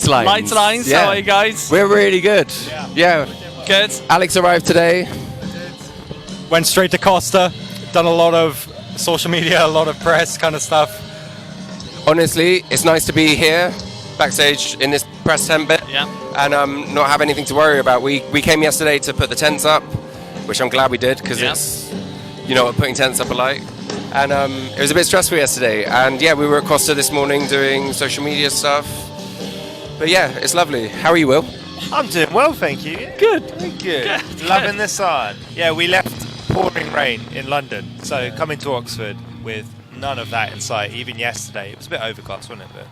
Lightlines. Lightlines, how are you guys? We're really good. Yeah. Good. Alex arrived today. Went straight to Costa, done a lot of social media, a lot of press kind of stuff. Honestly, it's nice to be here, backstage in this press tent bit, and not have anything to worry about. We came yesterday to put the tents up, which I'm glad we did, because it's, you know what putting tents up are like. And it was a bit stressful yesterday, and yeah, we were at Costa this morning doing social media stuff. But yeah, it's lovely. How are you, Will? I'm doing well, thank you. Good. Good. Loving the sun. Yeah, we left pouring rain in London, so coming to Oxford with none of that in sight. Even yesterday, it was a bit overcast, wasn't it? But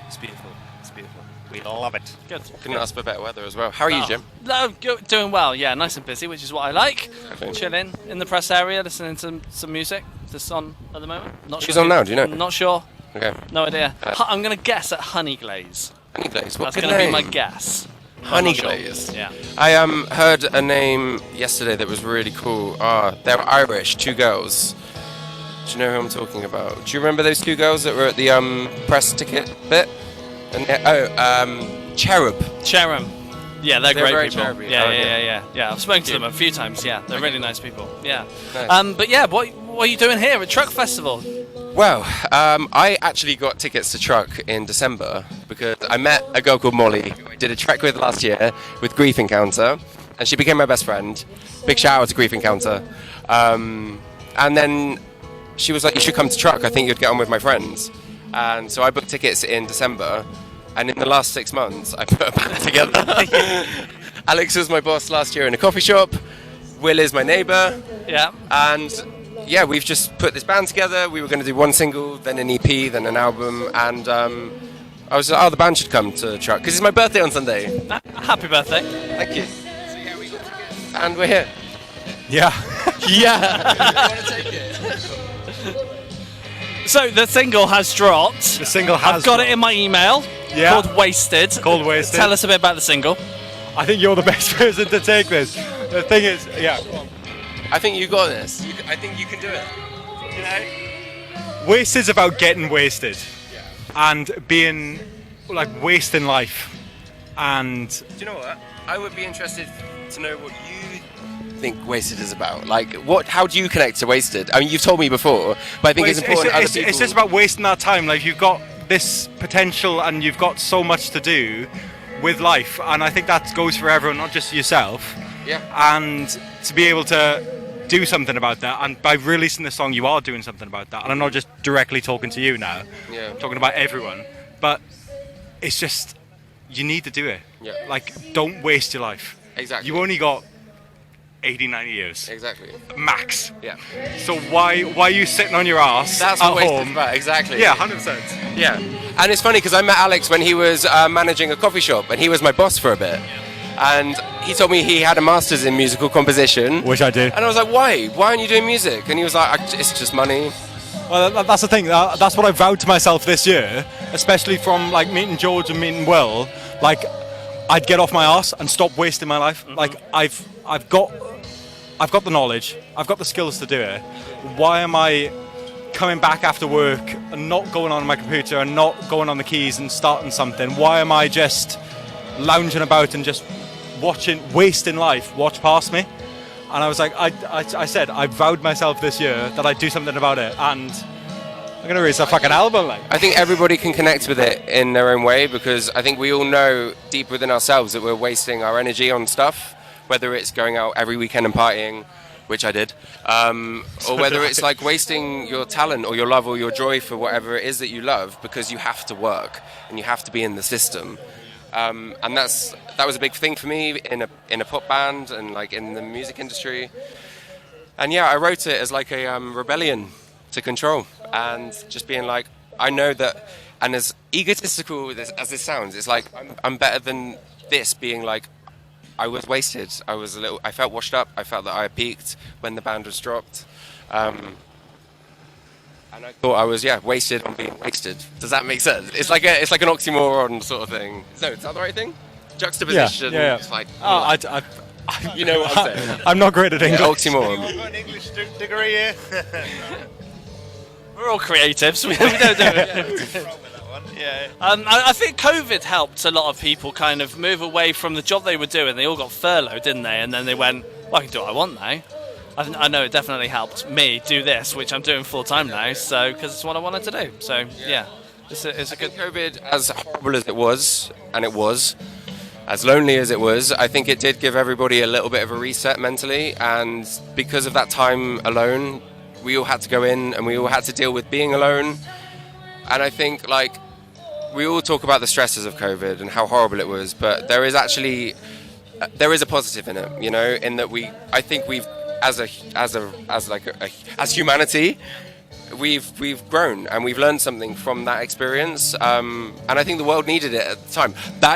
it's beautiful. It's beautiful. We love it. Good. Couldn't ask for better weather as well. How are you, Jim? No, doing well. Yeah, nice and busy, which is what I like. Chilling in the press area, listening to some music. This on at the moment. Who's on now? Do you know? Not sure. Okay. No idea. I'm going to guess at Honey Glaze. Honey Glaze. What That's going to be my guess. Honey Glaze. Yeah. I heard a name yesterday that was really cool. They're Irish, two girls. Do you know who I'm talking about? Do you remember those two girls that were at the press ticket bit? And Cherub. Cherub. Yeah, they're great very people. cherubby. Yeah. I've spoken to them a few times. Yeah, they're really nice people. Yeah. Nice. But yeah, what are you doing here at Truck Festival? Well, I actually got tickets to Truck in December because I met a girl called Molly who I did a trek with last year with Grief Encounter, and she became my best friend. Big shout out to Grief Encounter. And then she was like, you should come to Truck, I think you'd get on with my friends. And so I booked tickets in December, and in the last 6 months I put a band together. Alex was my boss last year in a coffee shop, Will is my neighbour, and yeah, we've just put this band together. We were going to do one single, then an EP, then an album, and I was like, the band should come to Truck, because it's my birthday on Sunday. Happy birthday. Thank you. So yeah, we got tickets, and we're here. Yeah. Yeah. Want to take it? So the single has dropped. The single has I've got it in my email. Yeah. Called Wasted. Called Wasted. Tell us a bit about the single. I think you're the best person to take this. The thing is, I think you got this. I think you can do it. You know? Wasted's about getting wasted and being like wasting life. And do you know what? I would be interested to know what you think Wasted is about. Like, how do you connect to Wasted? I mean, you've told me before, but I think it's important. It's just about wasting that time. Like, you've got this potential and you've got so much to do with life, and I think that goes for everyone, not just yourself. Yeah. And to be able to do something about that, and by releasing this song you are doing something about that, and I'm not just directly talking to you now, I'm talking about everyone, but it's just, you need to do it. Like, don't waste your life. Exactly. You only got 80, 90 years. Exactly. Max. Yeah. So why are you sitting on your ass That's at what Wasted home? is about. Exactly. Yeah, 100%. Yeah. And it's funny because I met Alex when he was managing a coffee shop, and he was my boss for a bit. And he told me he had a master's in musical composition. Which I did. And I was like, why? Why aren't you doing music? And he was like, it's just money. Well, that's the thing. That's what I vowed to myself this year, especially from like meeting George and meeting Will. Like, I'd get off my arse and stop wasting my life. Mm-hmm. Like, I've got the knowledge. I've got the skills to do it. Why am I coming back after work and not going on my computer and not going on the keys and starting something? Why am I just lounging about and just wasting life, watch past me? And I was like, I said, I vowed myself this year that I'd do something about it, and I'm going to release a fucking album. Like, I think everybody can connect with it in their own way, because I think we all know deep within ourselves that we're wasting our energy on stuff, whether it's going out every weekend and partying, which I did, or whether it's like wasting your talent or your love or your joy for whatever it is that you love, because you have to work and you have to be in the system. And that was a big thing for me in a pop band and like in the music industry. And yeah, I wrote it as like a rebellion to control, and just being like, I know that, and as egotistical as this sounds, it's like I'm better than this, being like, I was wasted. I felt washed up. I felt that I peaked when the band was dropped. And I thought I was, wasted on being wasted. Does that make sense? It's like an oxymoron sort of thing. No, is that the right thing? Juxtaposition. Yeah. It's like, you know what I'm saying. I'm not great at English. Oxymoron. I've got an English degree here. We're all creatives. We don't do it. Yeah. I think COVID helped a lot of people kind of move away from the job they were doing. They all got furloughed, didn't they? And then they went, well, I can do what I want now. I know it definitely helped me do this, which I'm doing full time now, so because it's what I wanted to do. So yeah, it's a good. COVID, as horrible as it was, and it was, as lonely as it was, I think it did give everybody a little bit of a reset mentally, and because of that time alone, we all had to go in and we all had to deal with being alone. And I think, like, we all talk about the stresses of COVID and how horrible it was, but there is actually there is a positive in it, you know, in that I think we've as humanity, we've grown and we've learned something from that experience, and I think the world needed it at the time.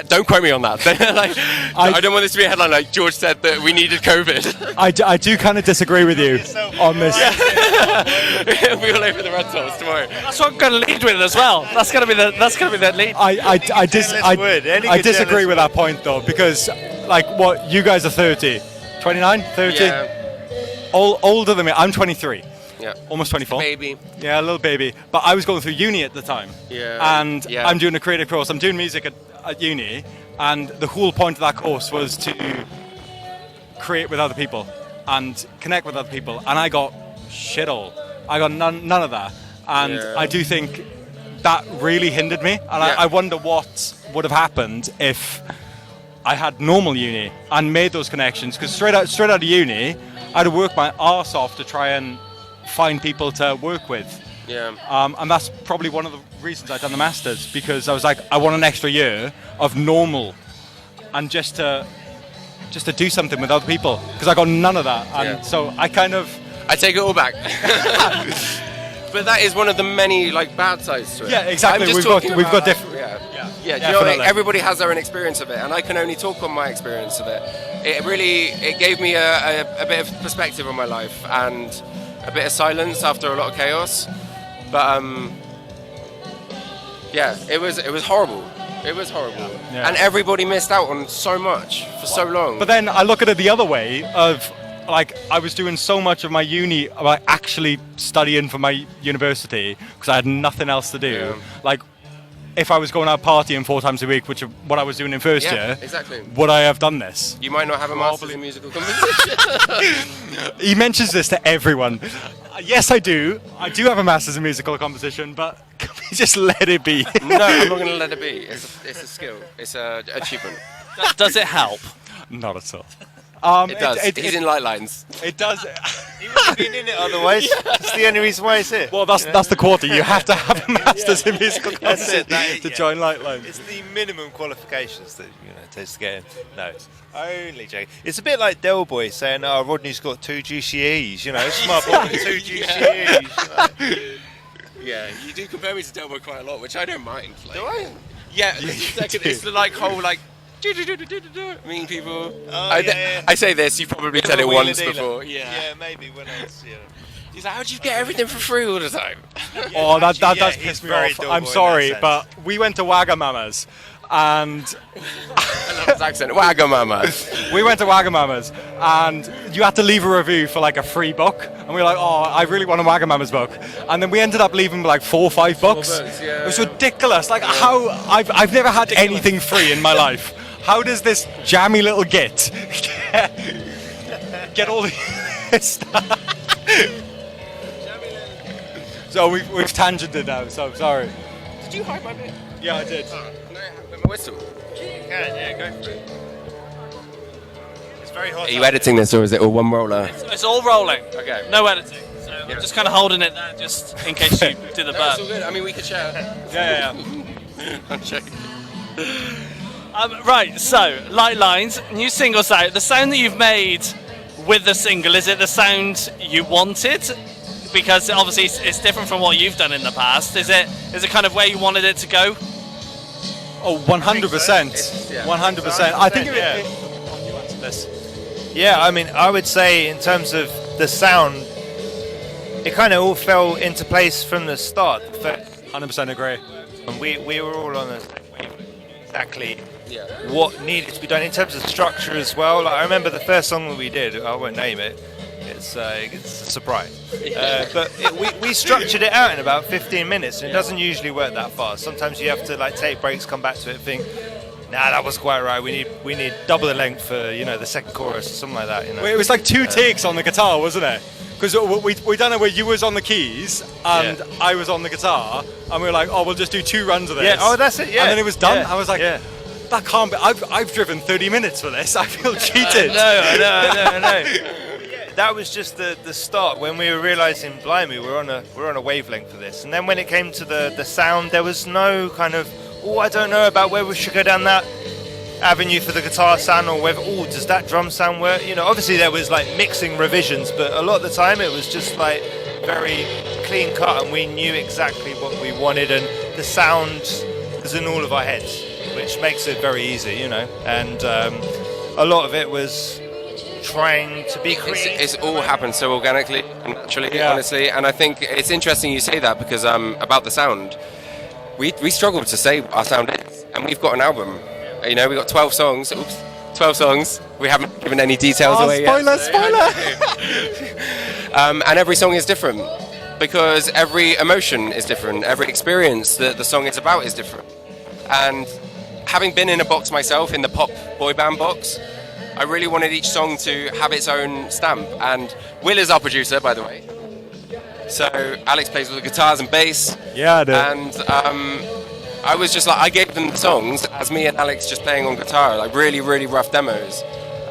Don't quote me on that. Like, I don't want this to be a headline like George said that we needed COVID. I do kind of disagree with you on this. We all over the Red Sox tomorrow. That's what I'm going to lead with as well. That's going to be the lead. I disagree with that point though, because like what you guys are 30, 29, 30, Yeah. older than me. I'm 23. Yeah. Almost 24. Baby. Yeah, a little baby. But I was going through uni at the time. Yeah. And Yeah. I'm doing a creative course. I'm doing music at uni. And the whole point of that course was to create with other people and connect with other people. And I got shit all. I got none of that. And Yeah. I do think that really hindered me. And Yeah. I wonder what would have happened if I had normal uni and made those connections. Because straight out of uni, I had to work my arse off to try and find people to work with. Yeah. And that's probably one of the reasons I've done the Masters, because I was like, I want an extra year of normal and just to do something with other people, because I got none of that. And Yeah. so I kind of... I take it all back. But that is one of the many like bad sides to it. Yeah, exactly. I'm just We've got talking different... Yeah. Yeah, do you know what I mean? Definitely. Everybody has their own experience of it, and I can only talk on my experience of it. It gave me a bit of perspective on my life and a bit of silence after a lot of chaos. But yeah, it was horrible. It was horrible, Yeah. and everybody missed out on so much for so long. But then I look at it the other way of, like, I was doing so much of my uni, like, actually studying for my university, because I had nothing else to do. Yeah. Like, if I was going out partying 4 times a week, which is what I was doing in first Yeah, year, exactly. would I have done this? You might not have a master's in musical composition. He mentions this to everyone. Yes, I do. I do have a master's in musical composition, but can we just let it be? No, I'm not going to let it be. It's a skill. It's a achievement. Does it help? Not at all. It does. He's in Lightlines. It does. He would have been in it otherwise. It's the only reason why he's here. Well, that's the quarter. You have to have a master's in musical That's it, composition to join Lightlines. It's the minimum qualifications that takes to get in. No, only joking. It's a bit like Del Boy saying, "Oh, Rodney's got 2 GCEs." You know, it's my boy with 2 GCEs. Yeah, you do compare me to Delboy quite a lot, which I don't mind. Like, Do I? Yeah, it's the like whole like mean people. Oh, yeah. I say this, you've probably said it once Wheeler before. dealer. Yeah. Maybe when I was. He's like, how do you get everything for free all the time? Oh, that actually, does he's piss me very off. Del I'm Boy in sorry, that but we went to Wagamama's, and I love his accent. Wagamama. we went to Wagamama's, and you had to leave a review for like a free book, and we were like, oh, I really want a Wagamama's book, and then we ended up leaving like 4 or 5 books. Yeah. It was ridiculous. Like how I've never had anything free in my life. How does this jammy little git get all this stuff? So we've tangented now. So sorry. Did you hide my bit? Yeah, I did. No, with my whistle. Yeah, go for it. It's very hot. Are you editing this or is it all one roller? It's all rolling. Okay. No editing. So I'm just kind of holding it there, just in case you do the No, it's all burp. good. I mean, we could share. Yeah. I'm joking. Right, so Lightlines, new single's out. The sound that you've made with the single, is it the sound you wanted? Because obviously it's different from what you've done in the past. Is it kind of where you wanted it to go? Oh, 100%. Yeah. 100%. I think Yeah. you answer this. Yeah, I mean, I would say in terms of the sound, it kind of all fell into place from the start. 100% agree. And we were all on the same wavelength, exactly Yeah. what needed to be done in terms of structure as well. Like, I remember the first song that we did, I won't name it, It's a surprise. But we structured it out in about 15 minutes, and it doesn't usually work that fast. Sometimes you have to like take breaks, come back to it, think, nah, that was quite right. We need double the length for the second chorus or something like that. Well, it was like 2 takes on the guitar, wasn't it? Because we done it where you was on the keys and I was on the guitar, and we were like, oh, we'll just do 2 runs of this. Yeah. Oh, that's it. Yeah. And then it was done. Yeah. I was like, that can't be. I've driven 30 minutes for this. I feel cheated. I know. That was just the start when we were realizing, blimey, we're on a wavelength for this. And then when it came to the sound, there was no kind of, I don't know about where we should go down that avenue for the guitar sound, or whether, does that drum sound work? Obviously there was like mixing revisions, but a lot of the time it was just like very clean cut, and we knew exactly what we wanted, and the sound was in all of our heads, which makes it very easy, and a lot of it was trying to be creative. It's all happened so organically and naturally, honestly, and I think it's interesting you say that, because about the sound, we struggled to say what our sound is, and we've got an album. We've got 12 songs. 12 songs. We haven't given any details away yet. Spoiler! And every song is different, because every emotion is different. Every experience that the song is about is different. And having been in a box myself, in the pop boy band box, I really wanted each song to have its own stamp. And Will is our producer, by the way. So Alex plays with the guitars and bass. Yeah, I do. And I was just like, I gave them the songs as me and Alex just playing on guitar, like really, really rough demos.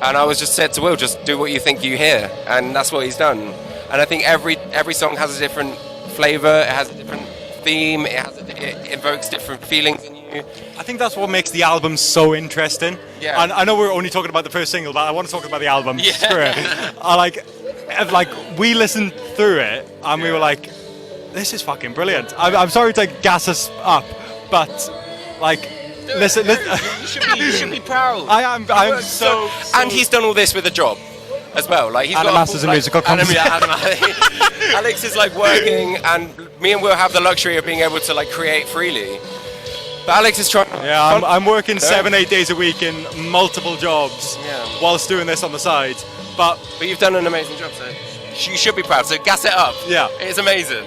And I was just said to Will, just do what you think you hear. And that's what he's done. And I think every song has a different flavour, it has a different theme, it evokes different feelings in you. I think that's what makes the album so interesting. Yeah. And I know we're only talking about the first single, but I want to talk about the album. Yeah. Screw it. Like we listened through it and we were like, this is fucking brilliant. I'm sorry to gas us up, but like, listen. You should be proud. I'm so. And he's done all this with a job as well. Like he's and got a master's in musical composition. Alex is like working, and me and Will have the luxury of being able to like create freely. But Alex is trying. Yeah, I'm working 7-8 days a week in multiple jobs whilst doing this on the side. But you've done an amazing job, so you should be proud. So gas it up. Yeah, it's amazing.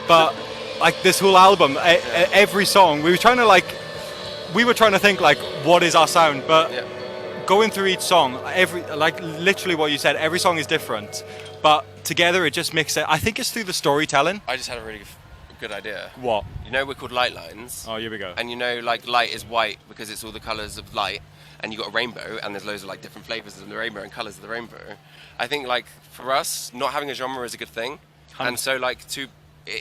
But like this whole album, every song, we were trying to think like, what is our sound? But going through each song, literally what you said, every song is different. But together it just makes it. I think it's through the storytelling. I just had a really good idea. What? We're called Lightlines. Oh, here we go. And like light is white because it's all the colours of light. And you got a rainbow, and there's loads of like different flavours of the rainbow and colours of the rainbow. I think like for us, not having a genre is a good thing, and so like it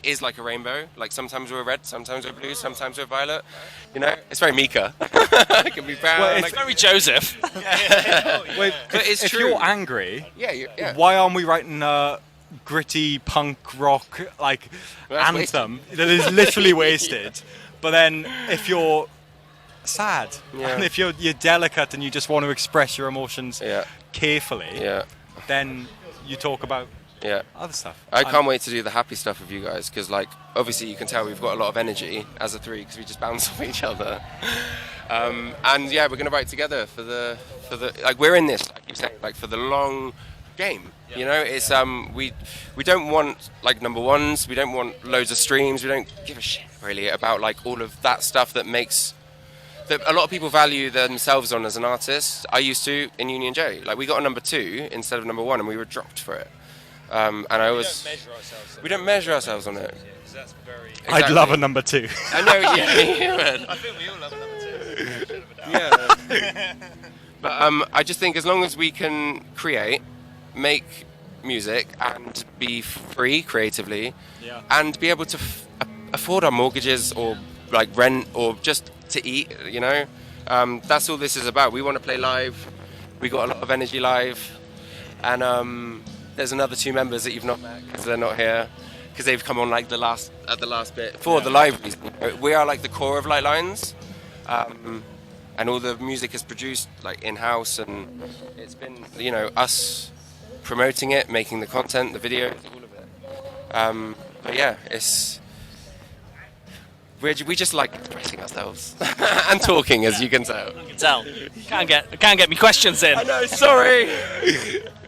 is like a rainbow. Like sometimes we're red, sometimes we're blue, sometimes we're violet. It's very Mika. It can be brown. Well, it's very Joseph. Wait, but it's if true. You're angry, yeah. Why aren't we writing a gritty punk rock anthem that is literally wasted? But then if you're sad and if you're delicate and you just want to express your emotions carefully, then you talk about other stuff. I can't wait to do the happy stuff with you guys, because like obviously you can tell we've got a lot of energy as a three, because we just bounce off each other. And we're going to write together for the like, we're in this, like you said, like for the long game. It's we don't want like number ones, we don't want loads of streams, we don't give a shit really about like all of that stuff that makes that a lot of people value themselves on as an artist. I used to in Union J. Like we got a number 2 instead of number 1, and we were dropped for it. And I always we don't measure ourselves on it. That's very. Exactly. I'd love a number 2. I know, yeah. I think we all love a number 2. Yeah. But I just think as long as we can create, make music, and be free creatively, and be able to afford our mortgages or like rent or just to eat, that's all this is about. We want to play live. We got a lot of energy live, and there's another 2 members that you've not met because they're not here, because they've come on like at the last bit for the live reason. We are like the core of Lightlines, and all the music is produced like in-house, and it's been us promoting it, making the content, the videos, all of it. But yeah, we just like expressing ourselves and talking, as you can tell. Can't get me questions in. I know, sorry.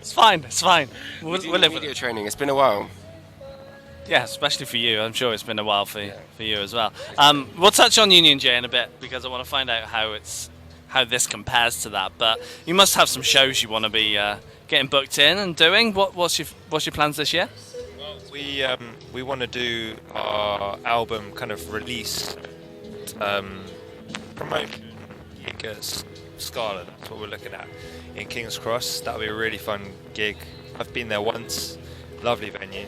It's fine. It's fine. We'll We do live with media it. training. It's been a while. Yeah, especially for you. I'm sure it's been a while for you as well. We'll touch on Union J in a bit because I want to find out how this compares to that. But you must have some shows you want to be getting booked in and doing. What's your plans this year? We want to do our album kind of release promotion at Scala. That's what we're looking at in King's Cross. That'll be a really fun gig. I've been there once. Lovely venue.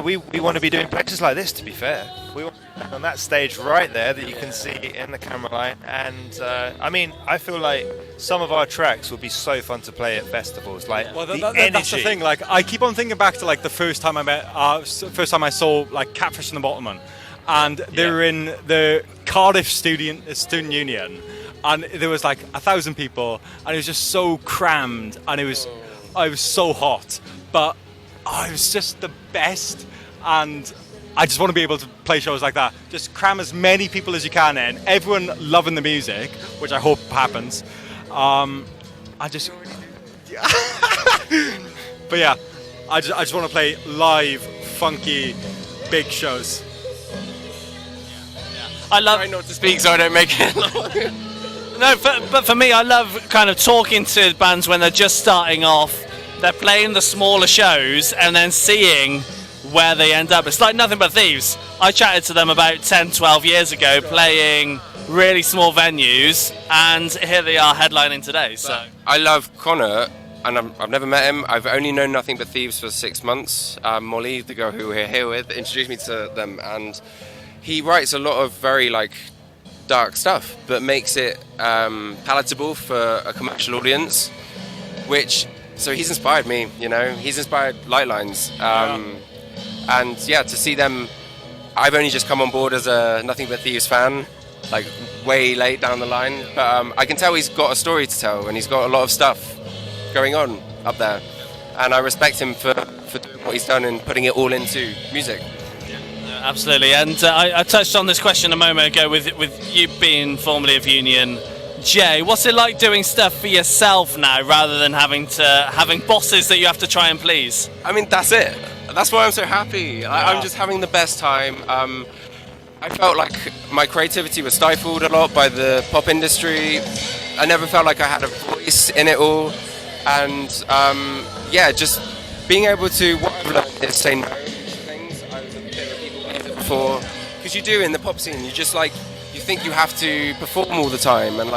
We want to be doing places like this, to be fair. We want to be on that stage right there that you can see in the camera line. And I feel like some of our tracks will be so fun to play at festivals. Like, Well, the that's the energy. thing. Like, I keep on thinking back to like the first time I saw like Catfish and the Bottlemen, and they were in the Cardiff Student Union, and there was like 1,000 people, and it was just so crammed, and I was so hot, but it was just the best, and I just want to be able to play shows like that. Just cram as many people as you can in, everyone loving the music, which I hope happens. But yeah, I just want to play live, funky, big shows. I love. Try not to speak so I don't make it long. No, but for me, I love kind of talking to bands when they're just starting off. They're playing the smaller shows and then seeing where they end up. It's like Nothing But Thieves. I chatted to them about 10, 12 years ago, playing really small venues, and here they are headlining today. So I love Connor, and I've never met him. I've only known Nothing But Thieves for 6 months. Molly, the girl who we're here with, introduced me to them, and he writes a lot of very dark stuff, but makes it palatable for a commercial audience. So he's inspired me. He's inspired Lightlines, and to see them. I've only just come on board as a Nothing But Thieves fan, like way late down the line, but I can tell he's got a story to tell, and he's got a lot of stuff going on up there, and I respect him for doing what he's done and putting it all into music. absolutely. And I touched on this question a moment ago with you being formerly of Union J. What's it like doing stuff for yourself now rather than having bosses that you have to try and please? I mean, that's it. That's why I'm so happy. I'm just having the best time. I felt like my creativity was stifled a lot by the pop industry. I never felt like I had a voice in it all. And just being able to, what I've learned is say no to things. I was a bit of a people pleaser before. Because you do in the pop scene, you think you have to perform all the time and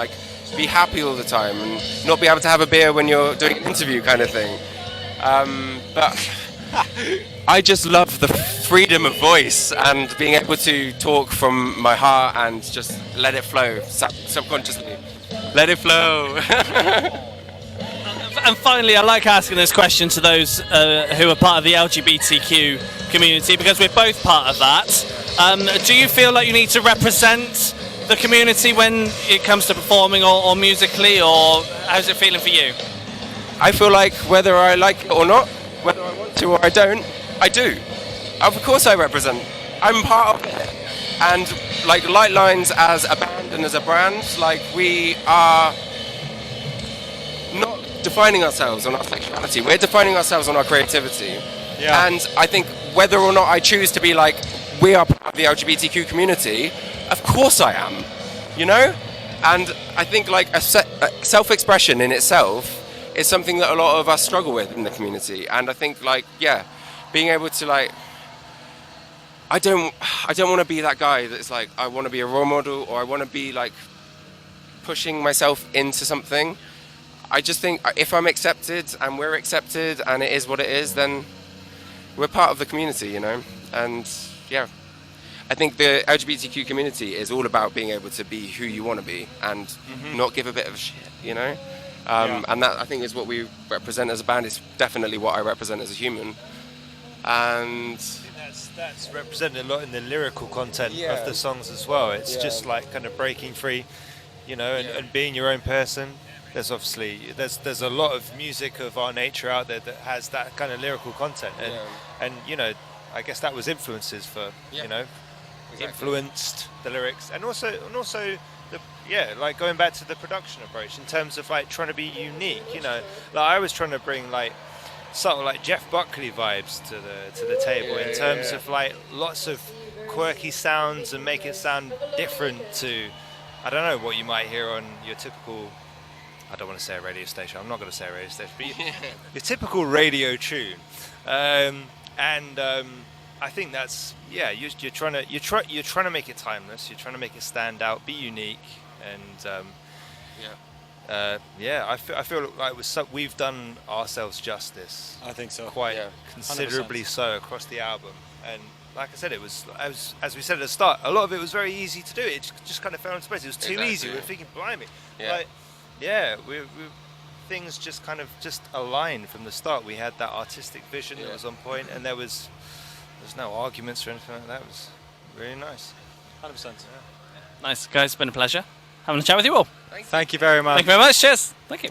be happy all the time and not be able to have a beer when you're doing an interview kind of thing. But I just love the freedom of voice and being able to talk from my heart and just let it flow subconsciously. Let it flow. And finally, I like asking this question to those who are part of the LGBTQ community, because we're both part of that. Do you feel like you need to represent the community when it comes to performing or musically, or how's it feeling for you? I feel like whether I like it or not, whether I want to or I don't, I do. Of course I represent. I'm part of it. And Lightlines as a band and as a brand, we are not defining ourselves on our sexuality. We're defining ourselves on our creativity. Yeah. And I think whether or not I choose to be we are part of the LGBTQ community, of course I am, And I think self-expression in itself is something that a lot of us struggle with in the community. And I think being able to I don't want to be that guy that's I want to be a role model, or I want to be pushing myself into something. I just think if I'm accepted and we're accepted and it is what it is, then we're part of the community, And I think the LGBTQ community is all about being able to be who you want to be and not give a bit of a shit, And that, I think, is what we represent as a band. It's definitely what I represent as a human. And that's represented a lot in the lyrical content of the songs as well. It's just kind of breaking free, and being your own person. There's obviously there's a lot of music of our nature out there that has that kind of lyrical content, and I guess that was influences for influenced the lyrics, and also like going back to the production approach in terms of like trying to be unique. You know, like I was trying to bring like sort of like Jeff Buckley vibes to the table in terms of like lots of quirky sounds and make it sound different to, I don't know, what you might hear on your typical, I don't want to say a radio station, I'm not going to say a radio station, but your typical radio tune. I think that's, you're trying to make it timeless, you're trying to make it stand out, be unique, and I feel like we've done ourselves justice. I think so. Quite considerably 100%. So across the album. And like I said, it was, as we said at the start, a lot of it was very easy to do. It just kind of fell into place. It was too easy. We were thinking, blimey. Things just kind of just aligned from the start. We had that artistic vision that was on point, and there's no arguments or anything like that. It was really nice. 100%. Yeah. Nice, guys. It's been a pleasure having a chat with you all. Thank you very much. Thank you very much. Cheers. Thank you.